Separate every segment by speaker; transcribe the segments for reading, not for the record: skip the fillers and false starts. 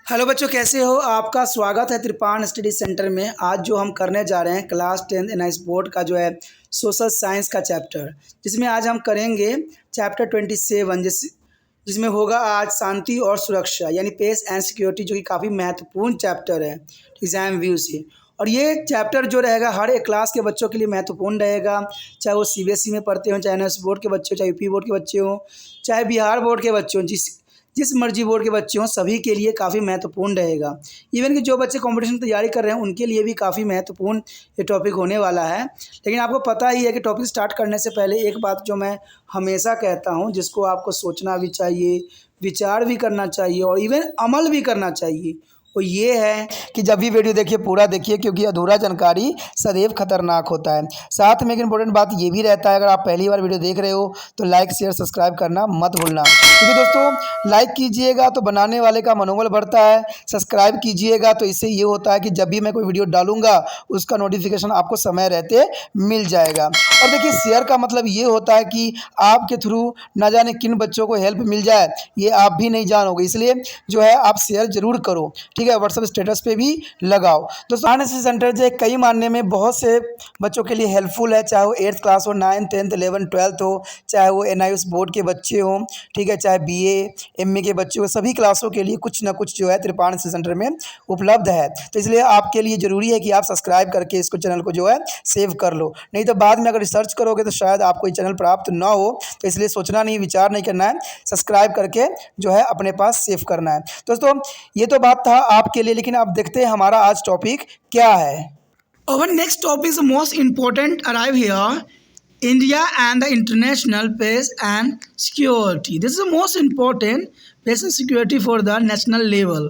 Speaker 1: Hello बच्चों, कैसे हो? आपका स्वागत है त्रिपाण स्टडी सेंटर में। आज जो हम करने जा रहे हैं क्लास 10 एनआईएस बोर्ड का जो है सोशल साइंस का चैप्टर, जिसमें आज हम करेंगे चैप्टर 27 जिसमें होगा आज शांति और सुरक्षा यानी पीस एंड सिक्योरिटी, जो कि काफ़ी महत्वपूर्ण चैप्टर है एग्जाम व्यू से। और ये चैप्टर जो रहेगा हर एक क्लास के बच्चों के लिए महत्वपूर्ण रहेगा, चाहे वो सीबीएसई में पढ़ते हों, चाहे एनआईएस बोर्ड के बच्चे हो, चाहे यूपी बोर्ड के बच्चे हों, चाहे बिहार बोर्ड के बच्चे हों, जिस मर्जी बोर्ड के बच्चे हों, सभी के लिए काफ़ी महत्वपूर्ण रहेगा। इवन कि जो बच्चे कंपटीशन तैयारी कर रहे हैं उनके लिए भी काफ़ी महत्वपूर्ण ये टॉपिक होने वाला है। लेकिन आपको पता ही है कि टॉपिक स्टार्ट करने से पहले एक बात जो मैं हमेशा कहता हूँ, जिसको आपको सोचना भी चाहिए, विचार भी करना चाहिए और इवन अमल भी करना चाहिए, वो ये है कि जब भी वीडियो देखिए पूरा देखिए, क्योंकि अधूरा जानकारी सदैव खतरनाक होता है। साथ में एक इंपॉर्टेंट बात ये भी रहता है, अगर आप पहली बार वीडियो देख रहे हो तो लाइक शेयर सब्सक्राइब करना मत भूलना, क्योंकि दोस्तों लाइक कीजिएगा तो बनाने वाले का मनोबल बढ़ता है, सब्सक्राइब कीजिएगा तो इससे ये होता है कि जब भी मैं कोई वीडियो डालूंगा उसका नोटिफिकेशन आपको समय रहते मिल जाएगा। और देखिए शेयर का मतलब ये होता है कि आपके थ्रू ना जाने किन बच्चों को हेल्प मिल जाए, ये आप भी नहीं जानोगे, इसलिए जो है आप शेयर जरूर करो, ठीक है। व्हाट्सएप स्टेटस पे भी लगाओ। दोस्तों एनआईएस सेंटर जो कई मानने में बहुत से बच्चों के लिए हेल्पफुल है, चाहे वो 8th क्लास हो, 9th 10th 11th 12th हो, चाहे वो एनआईएस बोर्ड के बच्चे हों, ठीक है, चाहे बीए एमए के बच्चे हो, सभी क्लासों के लिए कुछ ना कुछ जो है त्रिपाण सेंटर में उपलब्ध है। तो इसलिए आपके लिए ज़रूरी है कि आप सब्सक्राइब करके इसको चैनल को जो है सेव कर लो, नहीं तो बाद में अगर रिसर्च करोगे तो शायद आपको ये चैनल प्राप्त ना हो। तो इसलिए सोचना नहीं, विचार नहीं करना है, सब्सक्राइब करके जो है अपने पास सेव करना है। दोस्तों ये तो बात था आपके लिए, लेकिन आप देखते हैं हमारा आज टॉपिक क्या है। Our next topic is most important arrive here, India and the international peace and security. This is the most important peace and security for the national level.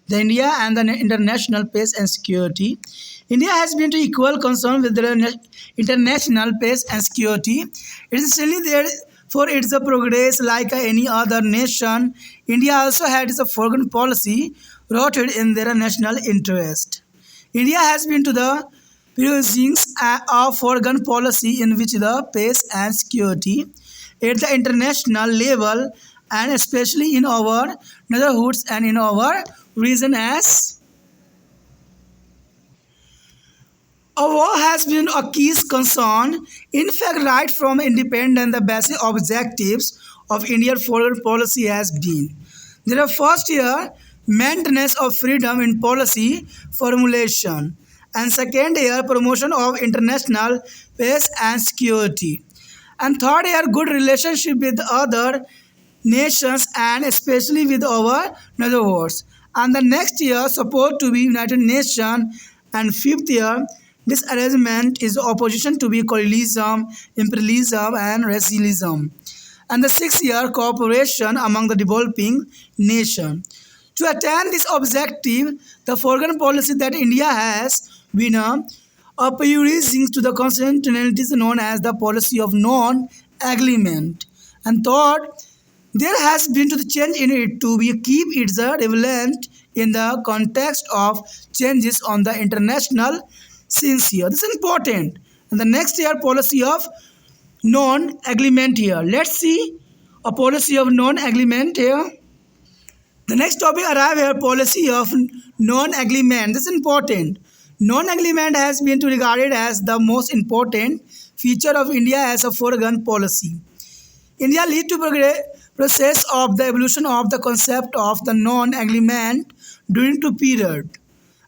Speaker 1: The India and the international peace and security. India has been to equal concern with the international peace and security. It is still there for its progress like any other nation. India also had its foreign policy rooted in their national interest. India has been to the pursuing of foreign policy in which the peace and security at the international level, and especially in our neighborhoods and in our region as a war has been a key concern. In fact, right from independence, the basic objectives of Indian foreign policy has been their first year maintenance of freedom in policy formulation, and second year promotion of international peace and security, and third year good relationship with other nations and especially with our neighbors, and the next year support to be United Nations, and fifth year disarrangement is opposition to be colonialism, imperialism and racialism, and the sixth year cooperation among the developing nations. To attain this objective, the foreign policy that India has been prioritizing to the continent is known as the policy of non-agreement. And third, there has been to the change in it to be keep its relevant in the context of changes on the international scene here. This is important. And the next year policy of non-agreement here. Let's see a policy of non-agreement here. The next topic arrive here, policy of non-agreement. This is important. Non-agreement has been regarded as the most important feature of India as a foreign policy. India lead to process of the evolution of the concept of the non-agreement during two period,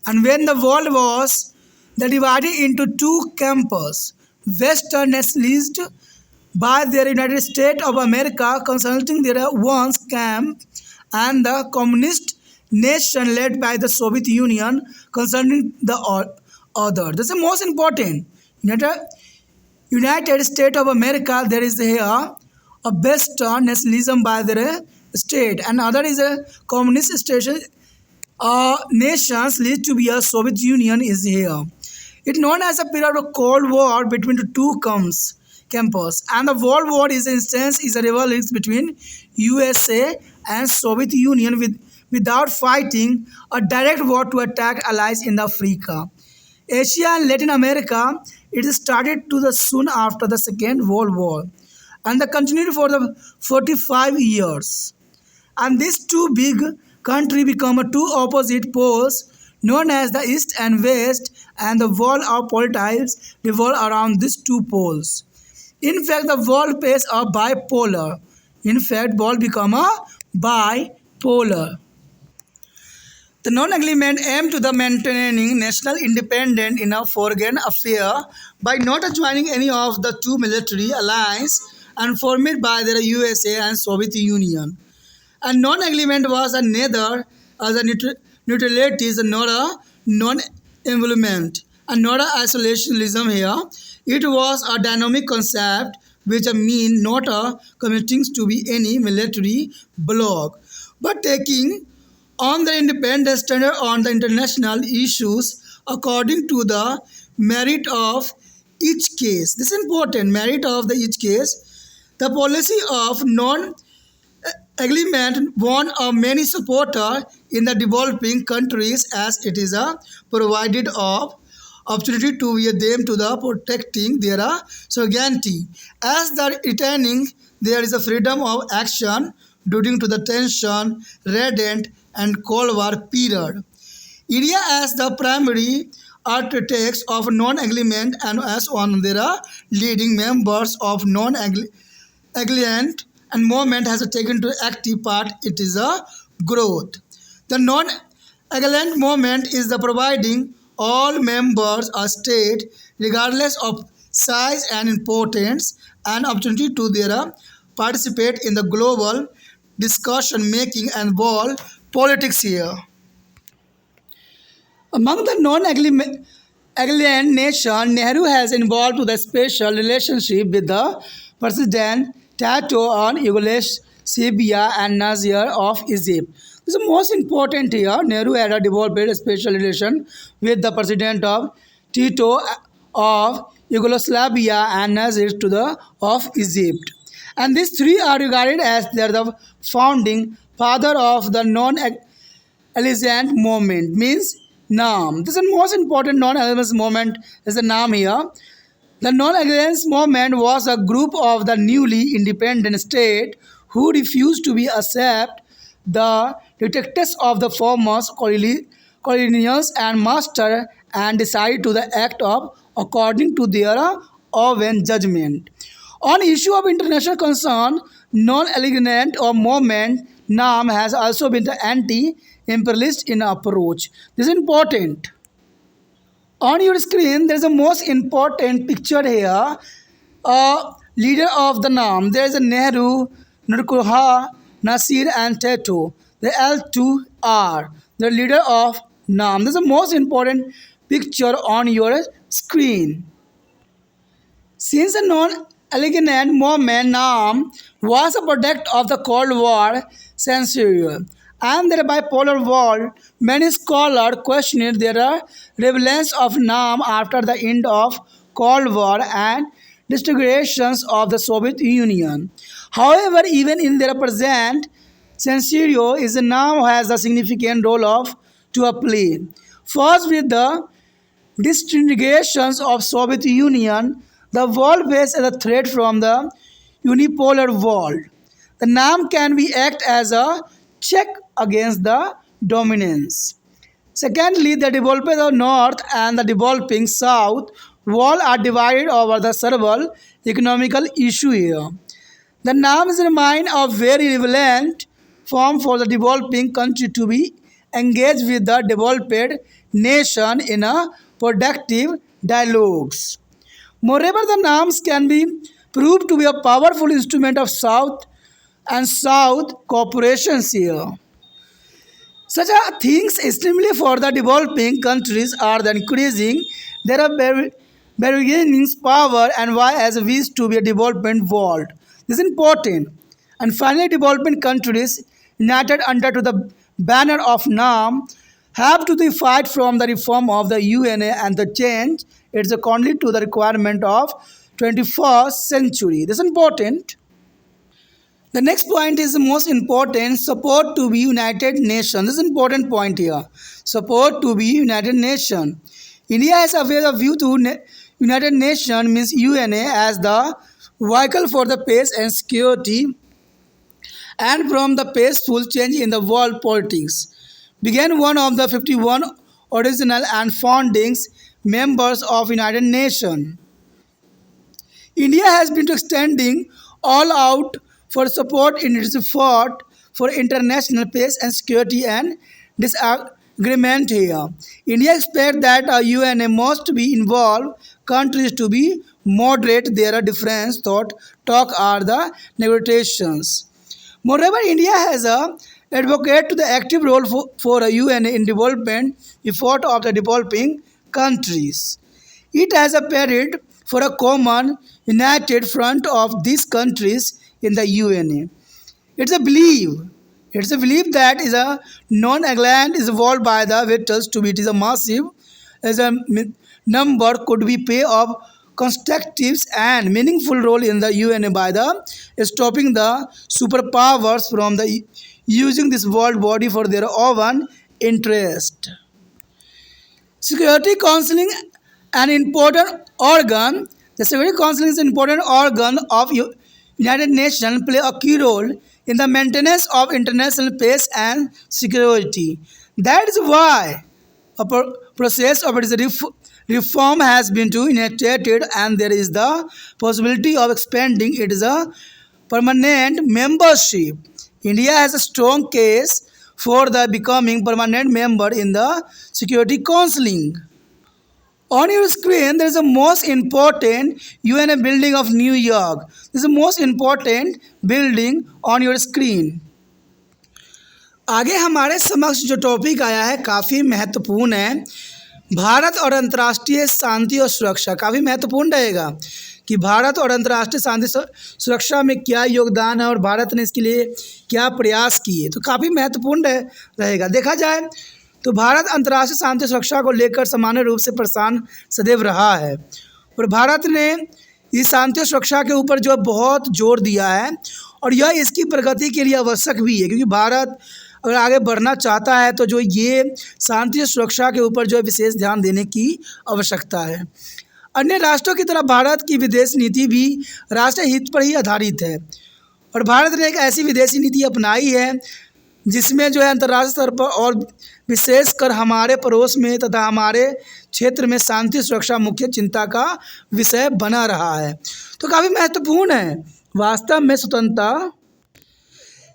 Speaker 1: and when the world was divided into two camps, Western nationalists by the United States of America consulting their one's camp, and the communist nation led by the Soviet Union concerning the other. This is the most important. United States of America, there is here a Western nationalism by their state, and other is a communist station. Nations lead to be a Soviet Union is here. It known as a period of Cold War between the two camps, and the World War is instance is a rivalry between USA and Soviet Union without fighting a direct war to attack allies in Africa, Asia and Latin America. It started to the soon after the Second World War, and the continued for the 45 years. And these two big country become two opposite poles known as the east and west, and the world of politics revolve around these two poles. In fact, the world is a bipolar. In fact, world become a bipolar. The non-agreement aimed to the maintaining national independence in a foreign affair by not joining any of the two military alliances and formed by the USA and Soviet Union. And non-agreement was neither as a neutrality nor a non-involvement and not a isolationism here. It was a dynamic concept which mean not a committing to be any military bloc, but taking on the independent standard on the international issues according to the merit of each case. This is important, merit of the each case. The policy of non agreement won a many supporter in the developing countries as it is a provided of opportunity to be them to the protecting their sovereignty as the retaining there is a freedom of action during to the tension redent and cold war period. India as the primary architects of non-agreement and as one there are leading members of non-agreement and movement has taken to active part it is a growth. The non-agreement movement is the providing all members a state regardless of size and importance and opportunity to their participate in the global discussion making and world politics here. Among the non-agreement nation, Nehru has involved to the special relationship with the President Tito on Yugoslavia and Nasser of Egypt. This is most important here. Nehru had a developed a special relation with the President of Tito of Yugoslavia and Nasser to the of Egypt. And these three are regarded as they are the founding father of the non-alignment movement, means NAM. This is the most important non-alignment movement is the NAM here. The non-alignment movement was a group of the newly independent state who refused to be accept the dictates of the former colonials and master and decided to the act of according to their own judgment. On issue of international concern, non-alignment or movement NAM has also been the anti-imperialist in approach. This is important. On your screen, there is a most important picture here. A leader of the NAM. There is a Nehru, Nurkulha, Nasir, and Tito. The L2 are the leader of NAM. This is the most important picture on your screen. Since the non-alignment movement NAM was a product of the Cold War century and the bipolar world, many scholars questioned their relevance of NAM after the end of Cold War and disintegrations of the Soviet Union. However, even in their present scenario, is NAM has a significant role to play. First, with the disintegrations of Soviet Union, the world faces a threat from the unipolar world. The NAM can be act as a check against the dominance. Secondly, the developing north and the developing south world are divided over the several economical issue here. The NAM is a mind of very relevant form for the developing country to be engaged with the developed nation in a productive dialogues. Moreover, the NAMs can be proved to be a powerful instrument of South and South cooperations here. Such a things extremely for the developing countries are the increasing their bargaining power and why as wish to be a development world. This is important. And finally, developing countries united under to the banner of NAM have to the fight from the reform of the UNA and the change it's according to the requirement of 21st century. This is important. The next point is the most important, support to be United Nations. This is important point here. Support to be United Nations. India has a view to United Nations means UNA as the vehicle for the peace and security and from the peaceful change in the world politics, began one of the 51 original and founding members of United Nations. India has been extending all out for support in its effort for international peace and security and disagreement here. India expects that a UNA must be involved countries to be moderate their difference thought talk are the negotiations. Moreover, India has a advocate to the active role for a UN in development effort of the developing countries. It has appeared for a common united front of these countries in the UNA. It's a belief. It's a belief that is a non-agland is evolved by the victors to be it is a massive as a number could be play of constructive and meaningful role in the UNA by the stopping the superpowers from the using this world body for their own interest. Security Counseling, an important organ. The Security Council is an important organ of United Nations, play a key role in the maintenance of international peace and security. That is why a process of its reform has been to initiated, and there is the possibility of expanding its permanent membership. India has a strong case for the becoming permanent member in the Security Council. On your screen, there is the most important UN building of New York. This is the most important building on your screen. आगे हमारे समक्ष जो topic आया है काफ़ी महत्वपूर्ण है। भारत और अंतर्राष्ट्रीय शांति और सुरक्षा काफ़ी महत्वपूर्ण रहेगा कि भारत और अंतर्राष्ट्रीय शांति सुरक्षा में क्या योगदान है और भारत ने इसके लिए क्या प्रयास किए, तो काफ़ी महत्वपूर्ण रहेगा। देखा जाए तो भारत अंतर्राष्ट्रीय शांति सुरक्षा को लेकर सामान्य रूप से परेशान सदैव रहा है और भारत ने इस शांति और सुरक्षा के ऊपर जो है बहुत जोर दिया है और यह इसकी प्रगति के लिए आवश्यक भी है, क्योंकि भारत अगर आगे बढ़ना चाहता है तो जो ये शांति और सुरक्षा के ऊपर जो है विशेष ध्यान देने की आवश्यकता है। अन्य राष्ट्रों की तरह भारत की विदेश नीति भी राष्ट्रीय हित पर ही आधारित है और भारत ने एक ऐसी विदेशी नीति अपनाई है जिसमें जो है अंतर्राष्ट्रीय स्तर पर और विशेषकर हमारे पड़ोस में तथा हमारे क्षेत्र में शांति सुरक्षा मुख्य चिंता का विषय बना रहा है। तो काफ़ी महत्वपूर्ण है। वास्तव में स्वतंत्रता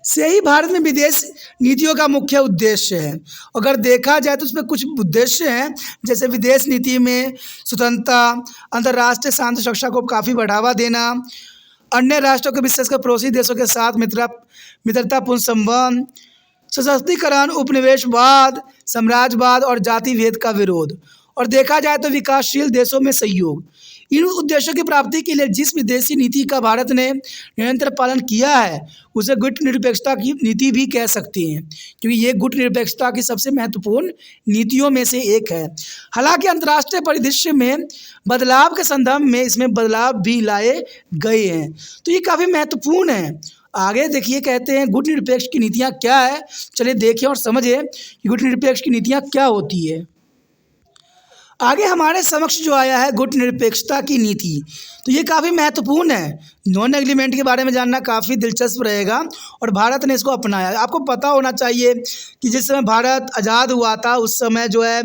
Speaker 1: से ही भारत में विदेश नीतियों का मुख्य उद्देश्य है। अगर देखा जाए तो उसमें कुछ उद्देश्य हैं, जैसे विदेश नीति में स्वतंत्रता, अंतर्राष्ट्रीय शांति सुरक्षा को काफ़ी बढ़ावा देना, अन्य राष्ट्रों के विशेषकर पड़ोसी देशों के साथ मित्रतापूर्ण संबंध, सशक्तिकरण, उपनिवेशवाद, साम्राज्यवाद और जाति भेद का विरोध, और देखा जाए तो विकासशील देशों में सहयोग। इन उद्देश्यों की प्राप्ति के लिए जिस विदेशी नीति का भारत ने निरंतर पालन किया है उसे गुट निरपेक्षता की नीति भी कह सकते हैं, क्योंकि ये गुट निरपेक्षता की सबसे महत्वपूर्ण नीतियों में से एक है। हालांकि अंतर्राष्ट्रीय परिदृश्य में बदलाव के संदर्भ में इसमें बदलाव भी लाए गए हैं, तो ये काफ़ी महत्वपूर्ण है। आगे देखिए, कहते हैं गुट निरपेक्ष की नीतियाँ क्या है। चलिए देखें और समझें कि गुट निरपेक्ष की नीतियाँ क्या होती है। आगे हमारे समक्ष जो आया है गुट निरपेक्षता की नीति, तो ये काफ़ी महत्वपूर्ण है। नॉन एग्रीमेंट के बारे में जानना काफ़ी दिलचस्प रहेगा और भारत ने इसको अपनाया। आपको पता होना चाहिए कि जिस समय भारत आज़ाद हुआ था उस समय जो है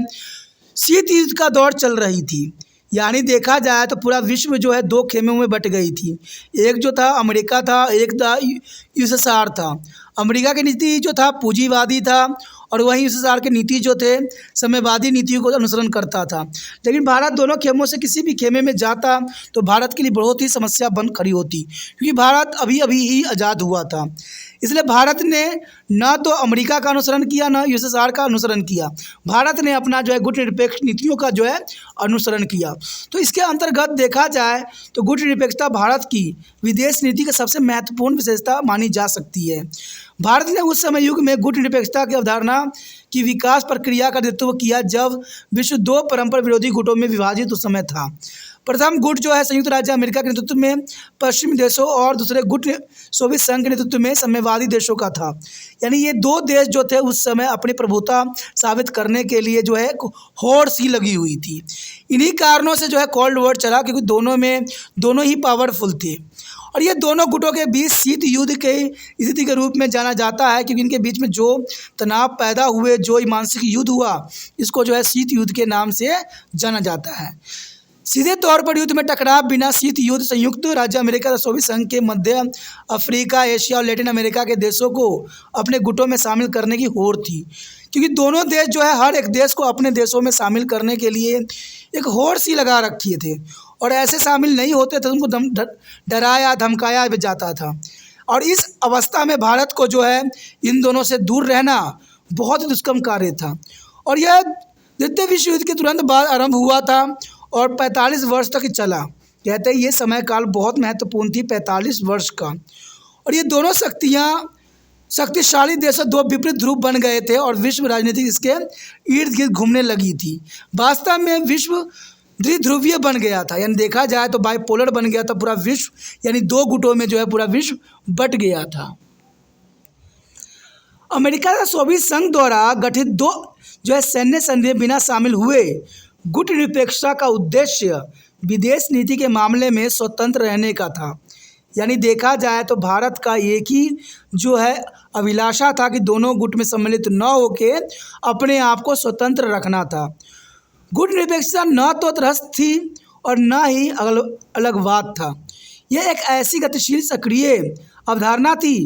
Speaker 1: शीत युद्ध का दौर चल रही थी, यानी देखा जाए तो पूरा विश्व जो है दो खेमों में बट गई थी। एक जो था अमेरिका था, एक था यूएसएसआर था। अमेरिका की नीति जो था पूंजीवादी था और वहीं यूएसएसआर की नीति जो थे साम्यवादी नीतियों को अनुसरण करता था। लेकिन भारत दोनों खेमों से किसी भी खेमे में जाता तो भारत के लिए बहुत ही समस्या बन खड़ी होती, क्योंकि भारत अभी अभी ही आज़ाद हुआ था। इसलिए भारत ने न तो अमेरिका का अनुसरण किया न यूएसएसआर का अनुसरण किया, भारत ने अपना जो है गुट निरपेक्ष नीतियों का जो है अनुसरण किया। तो इसके अंतर्गत देखा जाए तो गुट निरपेक्षता भारत की विदेश नीति का सबसे महत्वपूर्ण विशेषता मानी जा सकती है। भारत ने उस समय युग में गुट निरपेक्षता की अवधारणा की विकास प्रक्रिया का नेतृत्व किया जब विश्व दो परस्पर विरोधी गुटों में विभाजित उस समय था। प्रथम गुट जो है संयुक्त राज्य अमेरिका के नेतृत्व में पश्चिमी देशों और दूसरे गुट सोवियत संघ के नेतृत्व में साम्यवादी देशों का था। यानी ये दो देश जो थे उस समय अपनी प्रभुता साबित करने के लिए जो है होड़ सी लगी हुई थी। इन्हीं कारणों से जो है कोल्ड वॉर चला, क्योंकि दोनों ही पावरफुल थे और ये दोनों गुटों के बीच शीत युद्ध के स्थिति के रूप में जाना जाता है, क्योंकि इनके बीच में जो तनाव पैदा हुए, जो मानसिक युद्ध हुआ, इसको जो है शीत युद्ध के नाम से जाना जाता है। सीधे तौर पर युद्ध में टकराव बिना शीत युद्ध संयुक्त राज्य अमेरिका तथा सोवियत संघ के मध्य अफ्रीका, एशिया और लैटिन अमेरिका के देशों को अपने गुटों में शामिल करने की होड़ थी, क्योंकि दोनों देश जो है हर एक देश को अपने देशों में शामिल करने के लिए एक होड़ सी लगा रखी थे, और ऐसे शामिल नहीं होते थे उनको डराया धमकाया भी जाता था। और इस अवस्था में भारत को जो है इन दोनों से दूर रहना बहुत ही दुष्कर्म कार्य था। और यह द्वितीय विश्व युद्ध के तुरंत बाद आरंभ हुआ था और 45 वर्ष तक चला। कहते हैं ये समय काल बहुत महत्वपूर्ण थी, 45 वर्ष का। और ये दोनों शक्तिशाली देश दो विपरीत ध्रुव बन गए थे और विश्व राजनीति इसके इर्द गिर्द घूमने लगी थी। वास्तव में विश्व द्विध्रुवीय बन गया था, यानी देखा जाए तो बाइपोलर बन गया था पूरा विश्व, यानी दो गुटों में जो है पूरा विश्व बट गया था। अमेरिका तथा सोवियत संघ द्वारा गठित दो जो है सैन्य संधि में बिना शामिल हुए गुट निरपेक्षता का उद्देश्य विदेश नीति के मामले में स्वतंत्र रहने का था। यानी देखा जाए तो भारत का एक ही जो है अभिलाषा था कि दोनों गुट में सम्मिलित न होके अपने आप को स्वतंत्र रखना था। गुट निरपेक्षता न तो तटस्थ थी और न ही अलगवाद था। यह एक ऐसी गतिशील सक्रिय अवधारणा थी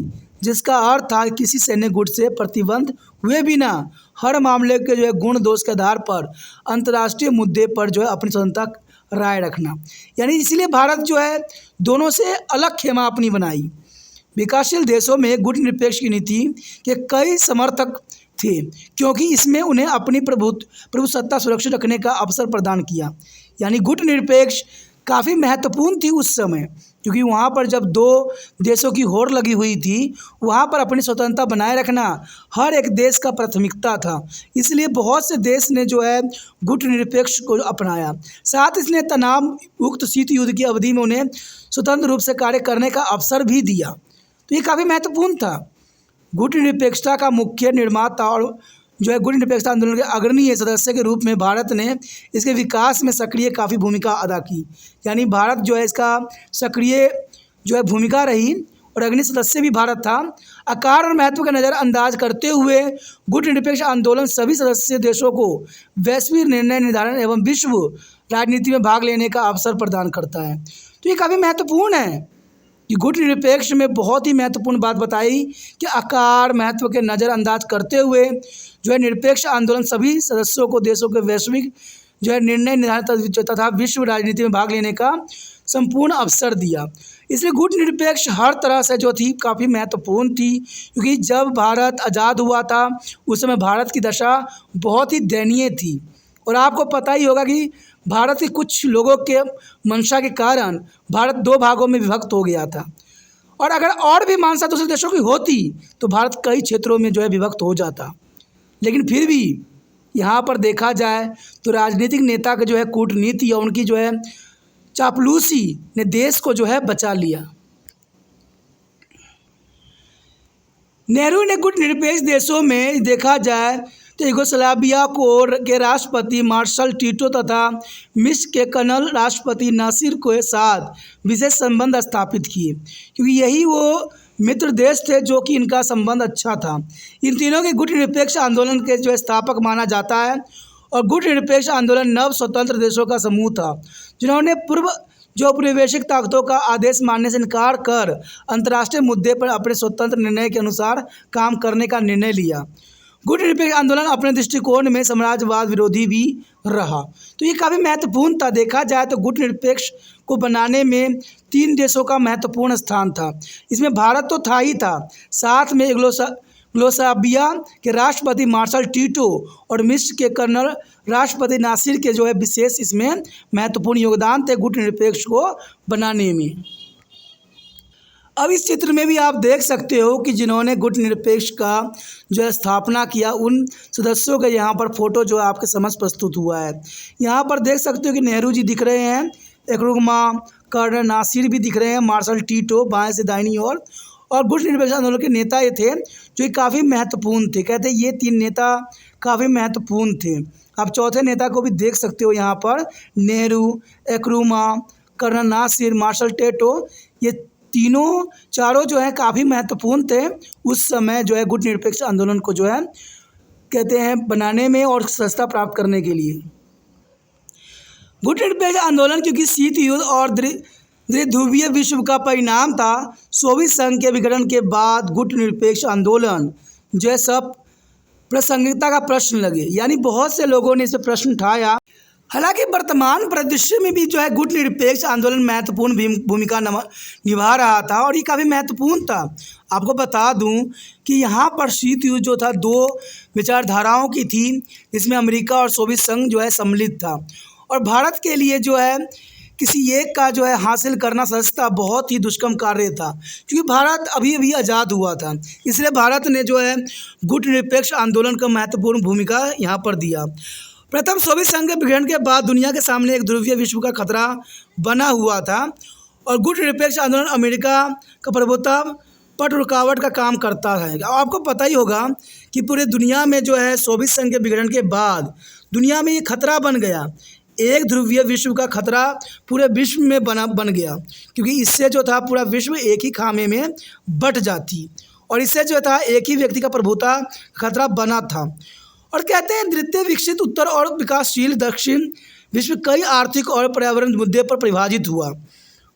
Speaker 1: जिसका अर्थ था किसी सैन्य गुट से प्रतिबंध हुए बिना हर मामले के जो है गुण दोष के आधार पर अंतर्राष्ट्रीय मुद्दे पर जो है अपनी स्वतंत्रता राय रखना। यानी इसलिए भारत जो है दोनों से अलग खेमा अपनी बनाई। विकासशील देशों में गुट निरपेक्ष की नीति के कई समर्थक थे, क्योंकि इसमें उन्हें अपनी प्रभुसत्ता सुरक्षित रखने का अवसर प्रदान किया। यानी गुट निरपेक्ष काफ़ी महत्वपूर्ण थी उस समय, क्योंकि वहाँ पर जब दो देशों की होड़ लगी हुई थी, वहाँ पर अपनी स्वतंत्रता बनाए रखना हर एक देश का प्राथमिकता था। इसलिए बहुत से देश ने जो है गुट निरपेक्ष को अपनाया। साथ इसने तनाव मुक्त शीत युद्ध की अवधि में उन्हें स्वतंत्र रूप से कार्य करने का अवसर भी दिया। तो ये काफ़ी महत्वपूर्ण था। गुट निरपेक्षता का मुख्य निर्माता और जो है गुट निरपेक्षता आंदोलन के अग्रणी सदस्य के रूप में भारत ने इसके विकास में सक्रिय काफ़ी भूमिका अदा की। यानी भारत जो है इसका सक्रिय जो है भूमिका रही और अग्रणी सदस्य भी भारत था। आकार और महत्व का नज़रअंदाज करते हुए गुट निरपेक्ष आंदोलन सभी सदस्य देशों को वैश्विक निर्णय निर्धारण एवं विश्व राजनीति में भाग लेने का अवसर प्रदान करता है। तो ये काफ़ी महत्वपूर्ण है कि गुट निरपेक्ष में बहुत ही महत्वपूर्ण बात बताई कि आकार महत्व के नज़रअंदाज करते हुए जो है निरपेक्ष आंदोलन सभी सदस्यों को देशों के वैश्विक जो है निर्णय निर्धारण तथा विश्व राजनीति में भाग लेने का संपूर्ण अवसर दिया। इसलिए गुट निरपेक्ष हर तरह से जो थी काफ़ी महत्वपूर्ण थी, क्योंकि जब भारत आज़ाद हुआ था उस समय भारत की दशा बहुत ही दयनीय थी। और आपको पता ही होगा कि भारत के कुछ लोगों के मंशा के कारण भारत दो भागों में विभक्त हो गया था, और अगर और भी मानसा दूसरे देशों की होती तो भारत कई क्षेत्रों में जो है विभक्त हो जाता। लेकिन फिर भी यहाँ पर देखा जाए तो राजनीतिक नेता का जो है कूटनीति या उनकी जो है चापलूसी ने देश को जो है बचा लिया। नेहरू ने गुट निरपेक्ष देशों में देखा जाए तो यूगोस्लाविया के राष्ट्रपति मार्शल टीटो तथा मिस्र के कर्नल राष्ट्रपति नासिर के साथ विशेष संबंध स्थापित किए, क्योंकि यही वो मित्र देश थे जो कि इनका संबंध अच्छा था। इन तीनों के गुट निरपेक्ष आंदोलन के जो स्थापक माना जाता है, और गुट निरपेक्ष आंदोलन नव स्वतंत्र देशों का समूह था जिन्होंने औपनिवेशिक ताकतों का आदेश मानने से इनकार कर अंतर्राष्ट्रीय मुद्दे पर अपने स्वतंत्र निर्णय के अनुसार काम करने का निर्णय लिया। गुट निरपेक्ष आंदोलन अपने दृष्टिकोण में साम्राज्यवाद विरोधी भी रहा। तो ये काफ़ी महत्वपूर्ण था। देखा जाए तो गुट निरपेक्ष को बनाने में तीन देशों का महत्वपूर्ण स्थान था। इसमें भारत तो था ही था, साथ में यूगोस्लाविया के राष्ट्रपति मार्शल टीटो और मिस्र के कर्नल राष्ट्रपति नासिर के जो है विशेष इसमें महत्वपूर्ण योगदान थे गुट निरपेक्ष को बनाने में। अब इस चित्र में भी आप देख सकते हो कि जिन्होंने गुट निरपेक्ष का जो है स्थापना किया उन सदस्यों का यहाँ पर फोटो जो है आपके समझ प्रस्तुत हुआ है। यहाँ पर देख सकते हो कि नेहरू जी दिख रहे हैं, नक्रुमा, कर्नल नासिर भी दिख रहे हैं, मार्शल टीटो बाएं से दाहिनी ओर, और गुट निरपेक्ष आंदोलन के नेता ये थे जो काफ़ी महत्वपूर्ण थे। कहते हैं ये तीन नेता काफ़ी महत्वपूर्ण थे। आप चौथे नेता को भी देख सकते हो यहाँ पर, Nehru, Nkrumah, colonel Nasser, marshal Tito, ये तीनों चारों जो है काफ़ी महत्वपूर्ण थे उस समय जो है गुट निरपेक्ष आंदोलन को जो है कहते हैं बनाने में और सत्ता प्राप्त करने के लिए। गुट निरपेक्ष आंदोलन क्योंकि शीत युद्ध और द्विध्रुवीय विश्व का परिणाम था, सोवियत संघ के विघटन के बाद गुट निरपेक्ष आंदोलन जो है सब प्रासंगिकता का प्रश्न लगे, यानी बहुत से लोगों ने इस पर प्रश्न उठाया। हालांकि वर्तमान परिदृश्य में भी जो है गुट निरपेक्ष आंदोलन महत्वपूर्ण भूमिका निभा रहा था और ये काफ़ी महत्वपूर्ण था। आपको बता दूं कि यहाँ पर शीत युद्ध जो था दो विचारधाराओं की थी, जिसमें अमेरिका और सोवियत संघ जो है सम्मिलित था और भारत के लिए जो है किसी एक का जो है हासिल करना सस्ता बहुत ही दुष्कर्म कार्य था, क्योंकि भारत अभी अभी आज़ाद हुआ था। इसलिए भारत ने जो है गुट निरपेक्ष आंदोलन का महत्वपूर्ण भूमिका यहाँ पर दिया। प्रथम सोवियत संघ के विघटन के बाद दुनिया के सामने एक ध्रुवीय विश्व का खतरा बना हुआ था और गुट निरपेक्ष आंदोलन अमेरिका का प्रभुत्व पर रुकावट का काम करता है। आपको पता ही होगा कि पूरे दुनिया में जो है सोवियत संघ के विघटन के बाद दुनिया में ये खतरा बन गया, एक ध्रुवीय विश्व का खतरा पूरे विश्व में बन गया, क्योंकि इससे जो था पूरा विश्व एक ही खामे में बट जाती और इससे जो था एक ही व्यक्ति का प्रभुता खतरा बना था। और कहते हैं द्वितीय विकसित उत्तर और विकासशील दक्षिण विश्व कई आर्थिक और पर्यावरण मुद्दे पर परिभाषित हुआ।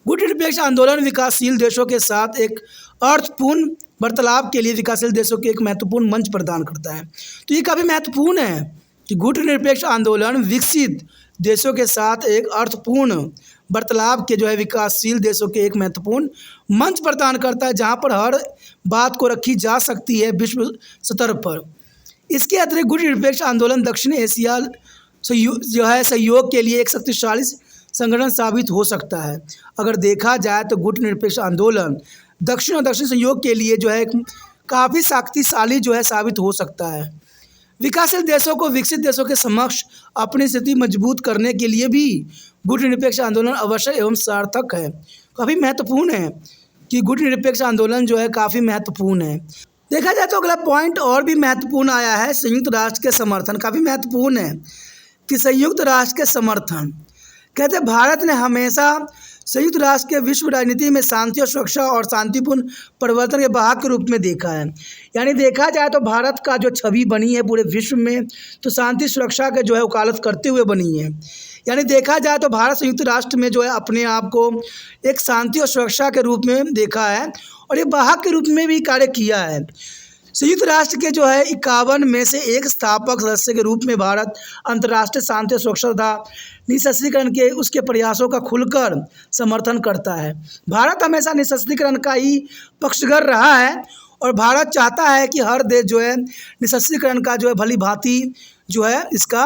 Speaker 1: गुट निरपेक्ष आंदोलन विकासशील देशों के साथ एक अर्थपूर्ण वार्तालाप के लिए विकासशील देशों के एक महत्वपूर्ण मंच प्रदान करता है। तो ये काफ़ी महत्वपूर्ण है कि गुट निरपेक्ष आंदोलन विकसित देशों के साथ एक अर्थपूर्ण वार्तालाप के जो है विकासशील देशों के एक महत्वपूर्ण मंच प्रदान करता है, जहाँ पर हर बात को रखी जा सकती है विश्व स्तर पर। इसके अतिरिक्त गुट निरपेक्ष आंदोलन दक्षिण एशिया जो है सहयोग के लिए एक शक्तिशाली संगठन साबित हो सकता है। अगर देखा जाए तो गुट निरपेक्ष आंदोलन दक्षिण और दक्षिण सहयोग के लिए जो है काफ़ी शक्तिशाली जो है साबित हो सकता है। विकासशील देशों को विकसित देशों के समक्ष अपनी स्थिति मजबूत करने के लिए भी गुट निरपेक्ष आंदोलन आवश्यक एवं सार्थक है। काफ़ी महत्वपूर्ण है कि गुट निरपेक्ष आंदोलन जो है काफ़ी महत्वपूर्ण है। देखा जाए तो अगला पॉइंट और भी महत्वपूर्ण आया है, संयुक्त राष्ट्र के समर्थन। काफ़ी महत्वपूर्ण है कि संयुक्त राष्ट्र के समर्थन। कहते हैं भारत ने हमेशा संयुक्त राष्ट्र के विश्व राजनीति में शांति और सुरक्षा और शांतिपूर्ण परिवर्तन के वाहक के रूप में देखा है। यानी देखा जाए तो भारत का जो छवि बनी है पूरे विश्व में, तो शांति सुरक्षा के जो है वकालत करते हुए बनी है। यानी देखा जाए तो भारत संयुक्त राष्ट्र में जो है अपने आप को एक शांति और सुरक्षा के रूप में देखा है और ये वाहक के रूप में भी कार्य किया है। संयुक्त राष्ट्र के जो है 51 में से एक स्थापक सदस्य के रूप में भारत अंतर्राष्ट्रीय शांति सुरक्षा तथा निःशस्त्रीकरण के उसके प्रयासों का खुलकर समर्थन करता है। भारत हमेशा निःशस्त्रीकरण का ही पक्षधर रहा है और भारत चाहता है कि हर देश जो है निःशस्त्रीकरण का जो है भली भांति जो है इसका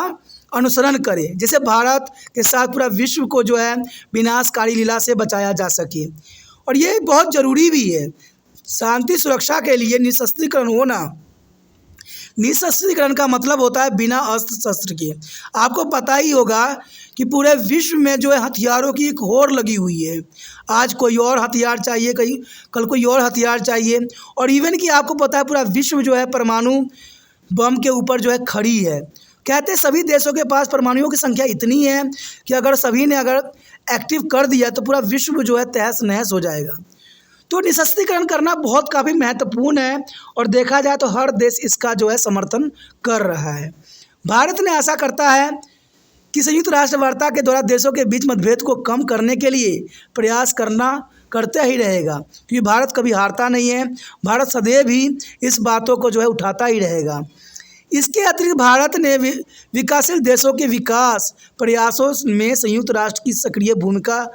Speaker 1: अनुसरण करे, जिससे भारत के साथ पूरा विश्व को जो है विनाशकारी लीला से बचाया जा सके। और ये बहुत ज़रूरी भी है शांति सुरक्षा के लिए निःशस्त्रीकरण होना। निःशस्त्रीकरण का मतलब होता है बिना अस्त्र शस्त्र के। आपको पता ही होगा कि पूरे विश्व में जो है हथियारों की एक होड़ लगी हुई है। आज कोई और हथियार चाहिए, कल कोई और हथियार चाहिए, और इवन कि आपको पता है पूरा विश्व जो है परमाणु बम के ऊपर जो है खड़ी है। कहते हैं सभी देशों के पास परमाणुओं की संख्या इतनी है कि अगर सभी ने एक्टिव कर दिया तो पूरा विश्व जो है तहस नहस हो जाएगा। तो निःशस्त्रीकरण करना बहुत काफ़ी महत्वपूर्ण है और देखा जाए तो हर देश इसका जो है समर्थन कर रहा है। भारत ने आशा करता है कि संयुक्त राष्ट्र वार्ता के द्वारा देशों के बीच मतभेद को कम करने के लिए प्रयास करते ही रहेगा, क्योंकि भारत कभी हारता नहीं है। भारत सदैव ही इस बातों को जो है उठाता ही रहेगा। इसके अतिरिक्त भारत ने विकासशील देशों के विकास प्रयासों में संयुक्त राष्ट्र की सक्रिय भूमिका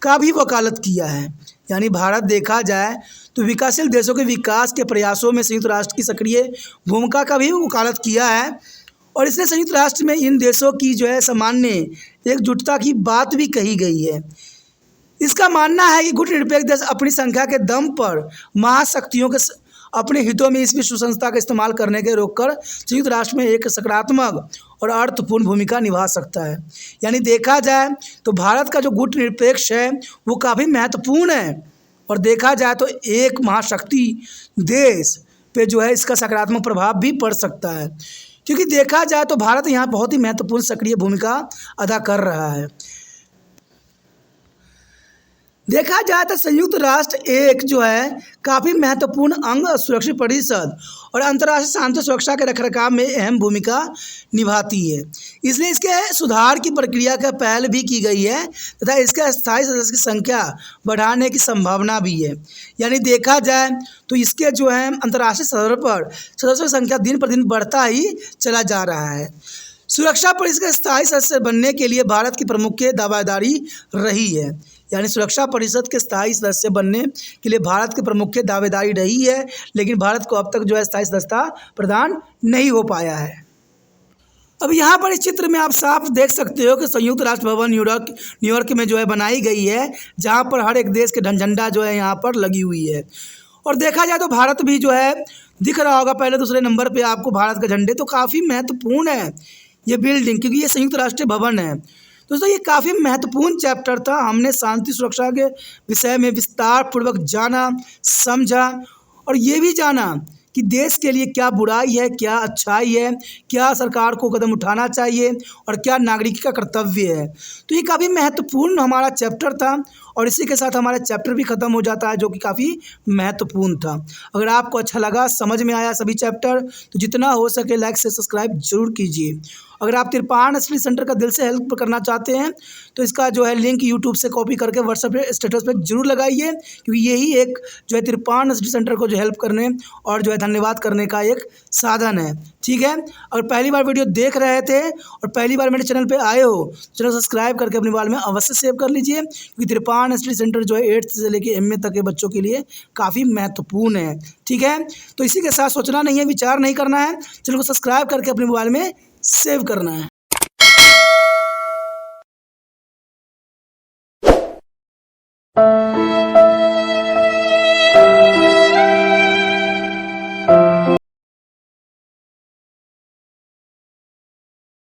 Speaker 1: का भी वकालत किया है। यानी भारत देखा जाए तो विकासशील देशों के विकास के प्रयासों में संयुक्त राष्ट्र की सक्रिय भूमिका का भी वकालत किया है और इसने संयुक्त राष्ट्र में इन देशों की जो है सामान्य एकजुटता की बात भी कही गई है। इसका मानना है कि गुट निरपेक्ष देश अपनी संख्या के दम पर महाशक्तियों के अपने हितों में इस विश्व संस्था का इस्तेमाल करने के रोककर संयुक्त राष्ट्र में एक सकारात्मक और अर्थपूर्ण भूमिका निभा सकता है। यानी देखा जाए तो भारत का जो गुट निरपेक्ष है वो काफ़ी महत्वपूर्ण है और देखा जाए तो एक महाशक्ति देश पे जो है इसका सकारात्मक प्रभाव भी पड़ सकता है, क्योंकि देखा जाए तो भारत यहाँ बहुत ही महत्वपूर्ण सक्रिय भूमिका अदा कर रहा है। देखा जाए तो संयुक्त राष्ट्र एक जो है काफ़ी महत्वपूर्ण अंग सुरक्षा परिषद और अंतर्राष्ट्रीय शांति सुरक्षा के रखरखाव में अहम भूमिका निभाती है। इसलिए इसके सुधार की प्रक्रिया का पहल भी की गई है तथा इसके स्थायी सदस्य की संख्या बढ़ाने की संभावना भी है। यानी देखा जाए तो इसके जो है अंतर्राष्ट्रीय स्तर पर सदस्यों की संख्या दिन पर दिन बढ़ता ही चला जा रहा है। सुरक्षा परिषद के स्थायी सदस्य बनने के लिए भारत की प्रमुख दावेदारी रही है। यानी सुरक्षा परिषद के स्थायी सदस्य बनने के लिए भारत की प्रमुख दावेदारी रही है, लेकिन भारत को अब तक जो है स्थायी सदस्यता प्रदान नहीं हो पाया है। अब यहाँ पर इस चित्र में आप साफ देख सकते हो कि संयुक्त राष्ट्र भवन न्यूयॉर्क में जो है बनाई गई है, जहाँ पर हर एक देश के झंडा जो है यहाँ पर लगी हुई है। और देखा जाए तो भारत भी जो है दिख रहा होगा पहले दूसरे नंबर पे आपको भारत के झंडे। तो काफ़ी महत्वपूर्ण है ये बिल्डिंग, क्योंकि ये संयुक्त राष्ट्र भवन है। दोस्तों ये काफ़ी महत्वपूर्ण चैप्टर था। हमने शांति सुरक्षा के विषय में विस्तार पूर्वक जाना, समझा और ये भी जाना कि देश के लिए क्या बुराई है, क्या अच्छाई है, क्या सरकार को कदम उठाना चाहिए और क्या नागरिक का कर्तव्य है। तो ये काफ़ी महत्वपूर्ण हमारा चैप्टर था और इसी के साथ हमारा चैप्टर भी ख़त्म हो जाता है, जो कि काफ़ी महत्वपूर्ण था। अगर आपको अच्छा लगा, समझ में आया सभी चैप्टर, तो जितना हो सके लाइक से सब्सक्राइब जरूर कीजिए। अगर आप तिरपान स्टडी सेंटर का दिल से हेल्प करना चाहते हैं तो इसका जो है लिंक यूट्यूब से कॉपी करके व्हाट्सएप पे स्टेटस पे जरूर लगाइए, क्योंकि यही एक जो है तिरपान स्टडी सेंटर को जो हेल्प करने और जो है धन्यवाद करने का एक साधन है। ठीक है, अगर पहली बार वीडियो देख रहे थे और पहली बार मेरे चैनल पे आए हो, चैनल सब्सक्राइब करके अपने मोबाइल में अवश्य सेव कर लीजिए, क्योंकि तिरपान स्टडी सेंटर जो है 8th से लेकर MA तक के बच्चों के लिए काफ़ी महत्वपूर्ण है। ठीक है, तो इसी के साथ सोचना नहीं है, विचार नहीं करना है, चैनल को सब्सक्राइब करके अपने मोबाइल में सेव करना है।